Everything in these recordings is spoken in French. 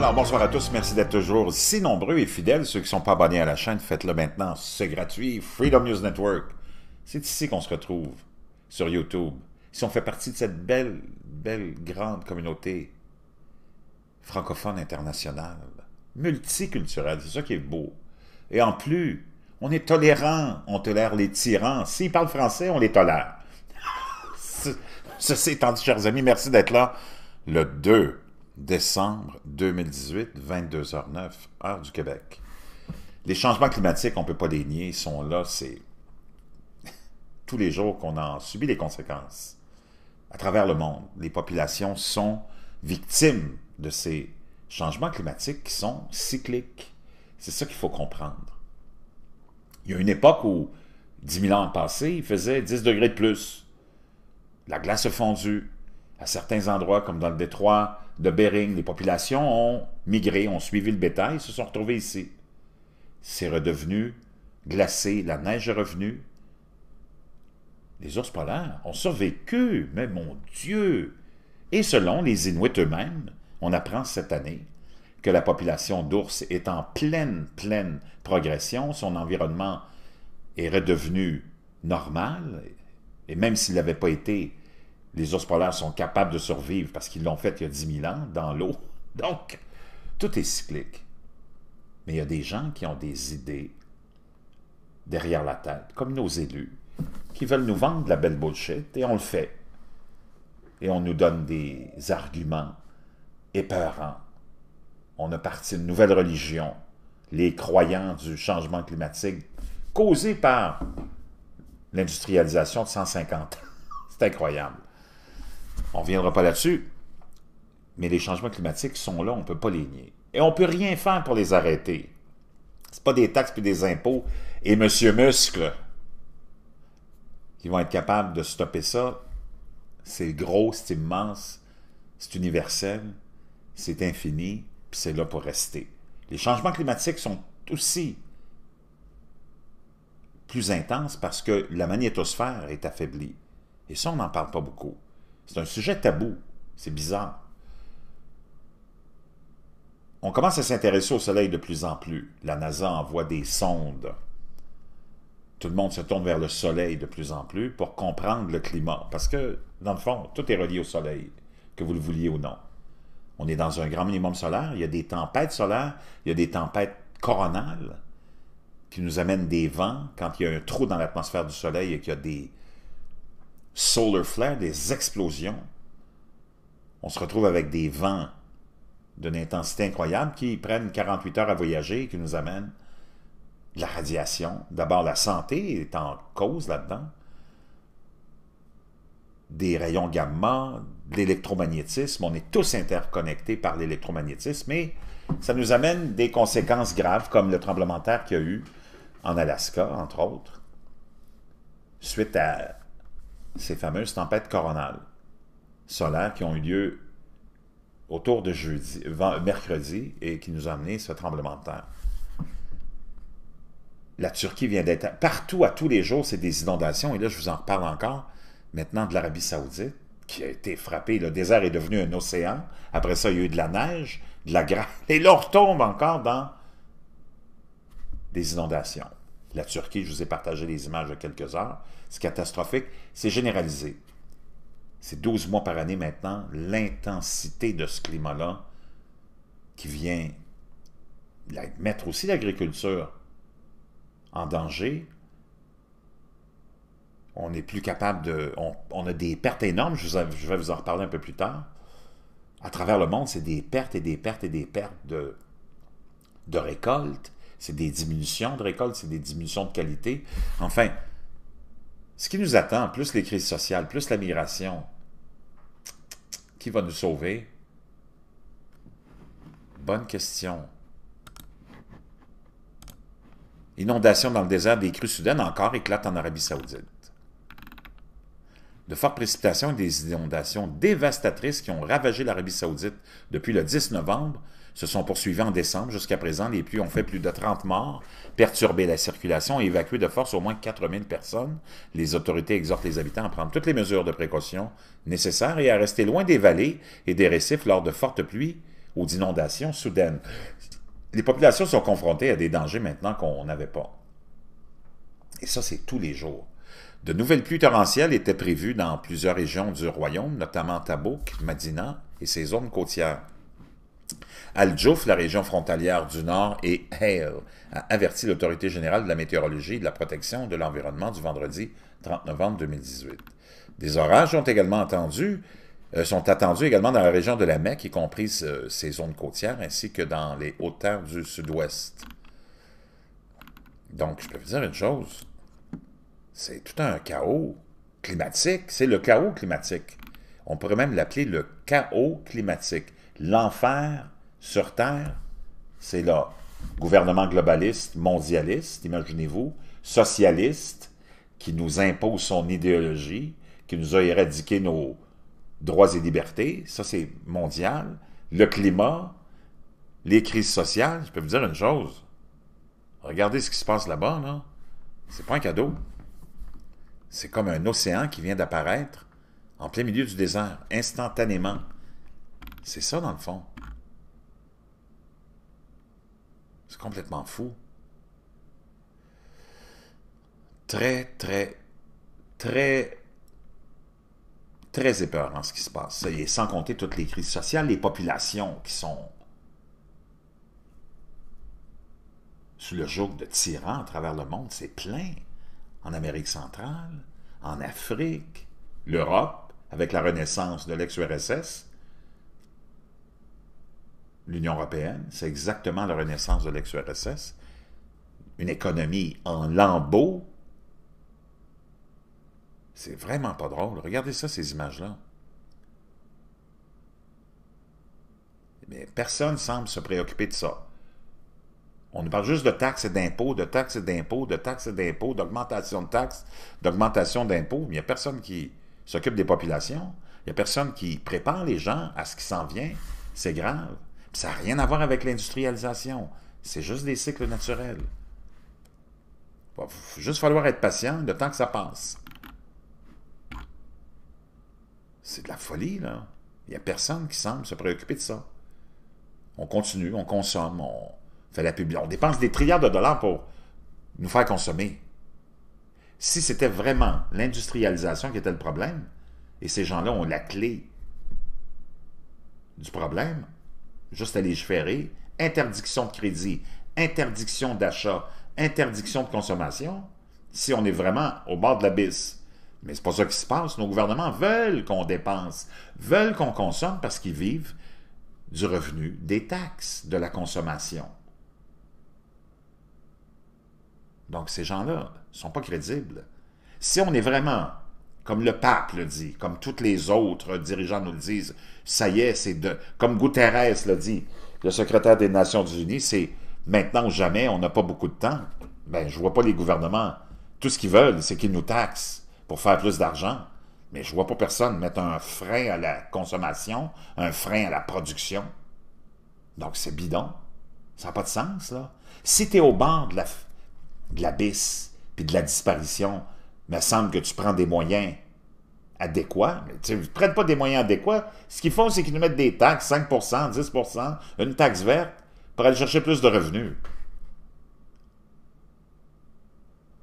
Alors, bonsoir à tous. Merci d'être toujours si nombreux et fidèles. Ceux qui ne sont pas abonnés à la chaîne, faites-le maintenant. C'est gratuit. Freedom News Network. C'est ici qu'on se retrouve, sur YouTube. Si on fait partie de cette belle, grande communauté francophone internationale, multiculturelle, c'est ça qui est beau. Et en plus, on est tolérant. On tolère les tyrans. S'ils parlent français, on les tolère. Ceci étant dit, chers amis, merci d'être là. Le 2 décembre 2018, 22h09, heure du Québec. Les changements climatiques, on ne peut pas les nier, ils sont là, c'est tous les jours qu'on en subit les conséquences. À travers le monde, les populations sont victimes de ces changements climatiques qui sont cycliques. C'est ça qu'il faut comprendre. Il y a une époque où, 10 000 ans passés, il faisait 10 degrés de plus. La glace a fondu. À certains endroits, comme dans le détroit de Bering, les populations ont migré, ont suivi le bétail, se sont retrouvées ici. C'est redevenu glacé, la neige est revenue. Les ours polaires ont survécu, mais mon Dieu! Et selon les Inuits eux-mêmes, on apprend cette année que la population d'ours est en pleine progression, son environnement est redevenu normal, et même s'il n'avait pas été, les ours polaires sont capables de survivre parce qu'ils l'ont fait il y a 10 000 ans, dans l'eau. Donc, tout est cyclique. Mais il y a des gens qui ont des idées derrière la tête, comme nos élus, qui veulent nous vendre de la belle bullshit, et on le fait. Et on nous donne des arguments épeurants. On a parti une nouvelle religion, les croyants du changement climatique, causé par l'industrialisation de 150 ans. C'est incroyable. On ne reviendra pas là-dessus, mais les changements climatiques sont là, on ne peut pas les nier. Et on ne peut rien faire pour les arrêter. Ce n'est pas des taxes puis des impôts et M. Muscle qui vont être capables de stopper ça. C'est gros, c'est immense, c'est universel, c'est infini, puis c'est là pour rester. Les changements climatiques sont aussi plus intenses parce que la magnétosphère est affaiblie. Et ça, on n'en parle pas beaucoup. C'est un sujet tabou. C'est bizarre. On commence à s'intéresser au Soleil de plus en plus. La NASA envoie des sondes. Tout le monde se tourne vers le Soleil de plus en plus pour comprendre le climat. Parce que, dans le fond, tout est relié au Soleil, que vous le vouliez ou non. On est dans un grand minimum solaire. Il y a des tempêtes solaires. Il y a des tempêtes coronales qui nous amènent des vents. Quand il y a un trou dans l'atmosphère du Soleil et qu'il y a des solar flares, des explosions, on se retrouve avec des vents d'une intensité incroyable qui prennent 48 heures à voyager et qui nous amènent de la radiation. D'abord, la santé est en cause là-dedans. Des rayons gamma, de l'électromagnétisme. On est tous interconnectés par l'électromagnétisme, mais ça nous amène des conséquences graves comme le tremblement de terre qu'il y a eu en Alaska, entre autres, suite à ces fameuses tempêtes coronales solaires qui ont eu lieu autour de mercredi et qui nous ont amené ce tremblement de terre. La Turquie vient d'être... Partout, à tous les jours, c'est des inondations. Et là, je vous en reparle encore. Maintenant, de l'Arabie Saoudite, qui a été frappée. Le désert est devenu un océan. Après ça, il y a eu de la neige, de la graisse. Et là, on retombe encore dans des inondations. La Turquie, je vous ai partagé les images il y a quelques heures. C'est catastrophique. C'est généralisé. C'est 12 mois par année maintenant. L'intensité de ce climat-là qui vient mettre aussi l'agriculture en danger. On n'est plus capable de... On a des pertes énormes. Je vais vous en reparler un peu plus tard. À travers le monde, c'est des pertes et des pertes et des pertes de récoltes. C'est des diminutions de récoltes, c'est des diminutions de qualité. Enfin, ce qui nous attend, plus les crises sociales, plus la migration, qui va nous sauver? Bonne question. Inondations dans le désert, des crues soudaines encore éclatent en Arabie Saoudite. De fortes précipitations et des inondations dévastatrices qui ont ravagé l'Arabie Saoudite depuis le 10 novembre se sont poursuivies en décembre. Jusqu'à présent, les pluies ont fait plus de 30 morts, perturbé la circulation et évacué de force au moins 4000 personnes. Les autorités exhortent les habitants à prendre toutes les mesures de précaution nécessaires et à rester loin des vallées et des récifs lors de fortes pluies aux inondations soudaines. Les populations sont confrontées à des dangers maintenant qu'on n'avait pas. Et ça, c'est tous les jours. De nouvelles pluies torrentielles étaient prévues dans plusieurs régions du royaume, notamment Tabouk, Madina et ses zones côtières. Al-Djouf, la région frontalière du Nord, et Hale a averti l'Autorité générale de la météorologie et de la protection de l'environnement du vendredi 30 novembre 2018. Des orages sont attendus également dans la région de la Mecque, y compris ses zones côtières, ainsi que dans les hautes terres du sud-ouest. Donc, je peux vous dire une chose, c'est tout un chaos climatique, c'est le chaos climatique. On pourrait même l'appeler le chaos climatique. L'enfer sur Terre, c'est là. Gouvernement globaliste, mondialiste, imaginez-vous, socialiste, qui nous impose son idéologie, qui nous a éradiqué nos droits et libertés, ça c'est mondial. Le climat, les crises sociales, je peux vous dire une chose, regardez ce qui se passe là-bas, là. C'est pas un cadeau. C'est comme un océan qui vient d'apparaître en plein milieu du désert, instantanément. C'est ça, dans le fond. C'est complètement fou. Très épeurant ce qui se passe. Et sans compter toutes les crises sociales, les populations qui sont sous le joug de tyrans à travers le monde, c'est plein. En Amérique centrale, en Afrique, l'Europe, avec la renaissance de l'ex-URSS, l'Union européenne, c'est exactement la renaissance de l'ex-URSS, une économie en lambeaux. C'est vraiment pas drôle. Regardez ça, ces images-là. Mais personne semble se préoccuper de ça. On nous parle juste de taxes et d'impôts, de taxes et d'impôts, de taxes et d'impôts, d'augmentation de taxes, d'augmentation d'impôts. Mais il n'y a personne qui s'occupe des populations. Il n'y a personne qui prépare les gens à ce qui s'en vient. C'est grave. Puis ça n'a rien à voir avec l'industrialisation. C'est juste des cycles naturels. Il va juste falloir être patient le temps que ça passe. C'est de la folie, là. Il n'y a personne qui semble se préoccuper de ça. On continue, on consomme, on fait la publicité. On dépense des trilliards de dollars pour nous faire consommer. Si c'était vraiment l'industrialisation qui était le problème, et ces gens-là ont la clé du problème, juste à légiférer, interdiction de crédit, interdiction d'achat, interdiction de consommation, si on est vraiment au bord de l'abysse. Mais c'est pas ça qui se passe. Nos gouvernements veulent qu'on dépense, veulent qu'on consomme parce qu'ils vivent du revenu, des taxes, de la consommation. Donc ces gens-là ne sont pas crédibles. Si on est vraiment, comme le pape le dit, comme tous les autres dirigeants nous le disent, ça y est, c'est de... Comme Guterres l'a dit, le secrétaire des Nations Unies, c'est maintenant ou jamais, on n'a pas beaucoup de temps. Ben, je vois pas les gouvernements. Tout ce qu'ils veulent, c'est qu'ils nous taxent pour faire plus d'argent. Mais je vois pas personne mettre un frein à la consommation, un frein à la production. Donc c'est bidon. Ça n'a pas de sens, là. Si tu es au bord de l'abysse puis de la disparition, il me semble que tu prends des moyens adéquats. Mais ils ne prennent pas des moyens adéquats. Ce qu'ils font, c'est qu'ils nous mettent des taxes, 5%, 10%, une taxe verte, pour aller chercher plus de revenus.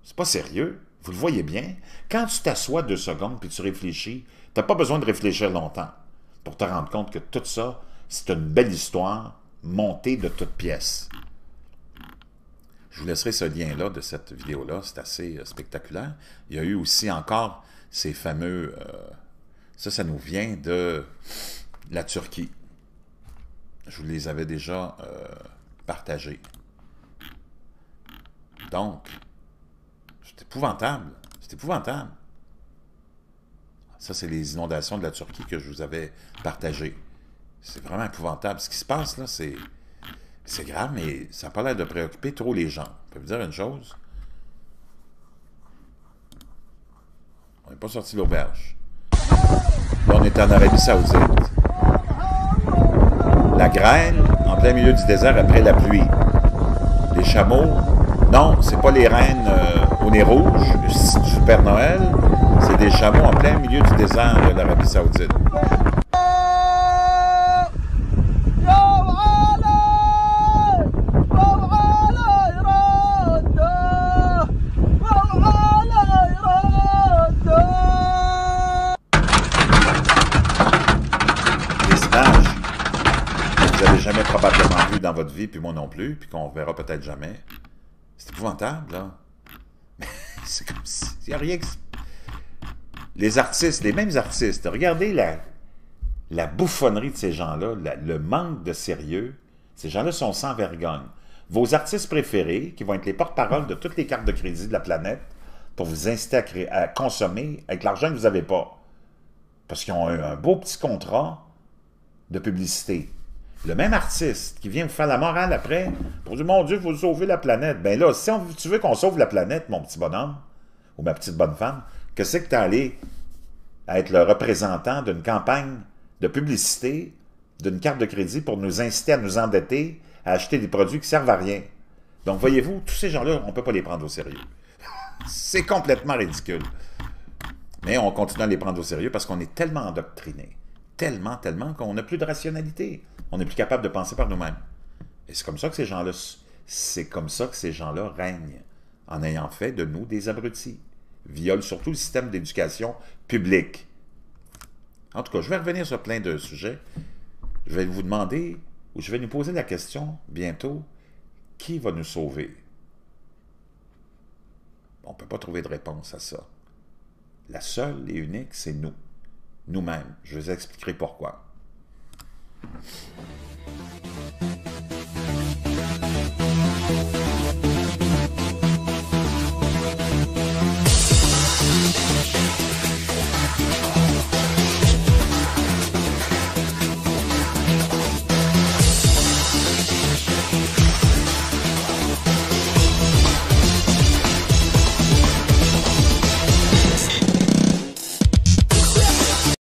C'est pas sérieux. Vous le voyez bien. Quand tu t'assois 2 secondes puis tu réfléchis, tu n'as pas besoin de réfléchir longtemps pour te rendre compte que tout ça, c'est une belle histoire montée de toutes pièces. Je vous laisserai ce lien-là de cette vidéo-là. C'est assez spectaculaire. Il y a eu aussi encore ces fameux... ça nous vient de la Turquie. Je vous les avais déjà partagés. Donc, c'est épouvantable. C'est épouvantable. Ça, c'est les inondations de la Turquie que je vous avais partagées. C'est vraiment épouvantable. Ce qui se passe, là, c'est grave, mais ça n'a pas l'air de préoccuper trop les gens. Je peux vous dire une chose. On n'est pas sorti de l'auberge. Là, on est en Arabie Saoudite. La grêle, en plein milieu du désert après la pluie. Les chameaux, non, c'est pas les reines au nez rouge du Père Noël, c'est des chameaux en plein milieu du désert de l'Arabie Saoudite. dans votre vie, puis moi non plus, puis qu'on ne verra peut-être jamais. C'est épouvantable, là. C'est comme si... Il n'y a rien que... Les artistes, les mêmes artistes, regardez la bouffonnerie de ces gens-là, le manque de sérieux. Ces gens-là sont sans vergogne. Vos artistes préférés, qui vont être les porte-parole de toutes les cartes de crédit de la planète, pour vous inciter à consommer avec l'argent que vous n'avez pas. Parce qu'ils ont un beau petit contrat de publicité. Le même artiste qui vient vous faire la morale après, pour dire, mon Dieu, il faut sauver la planète. Ben là, si tu veux qu'on sauve la planète, mon petit bonhomme, ou ma petite bonne femme, que c'est que tu es allé à être le représentant d'une campagne de publicité, d'une carte de crédit pour nous inciter à nous endetter, à acheter des produits qui servent à rien. Donc, voyez-vous, tous ces gens-là, on ne peut pas les prendre au sérieux. C'est complètement ridicule. Mais on continue à les prendre au sérieux parce qu'on est tellement endoctrinés, tellement qu'on n'a plus de rationalité. On n'est plus capable de penser par nous-mêmes. Et c'est comme ça que ces gens-là, règnent, en ayant fait de nous des abrutis. Violent surtout le système d'éducation publique. En tout cas, je vais revenir sur plein de sujets. Je vais vous demander, ou je vais nous poser la question bientôt, qui va nous sauver? On ne peut pas trouver de réponse à ça. La seule et unique, c'est nous. Nous-mêmes. Je vous expliquerai pourquoi.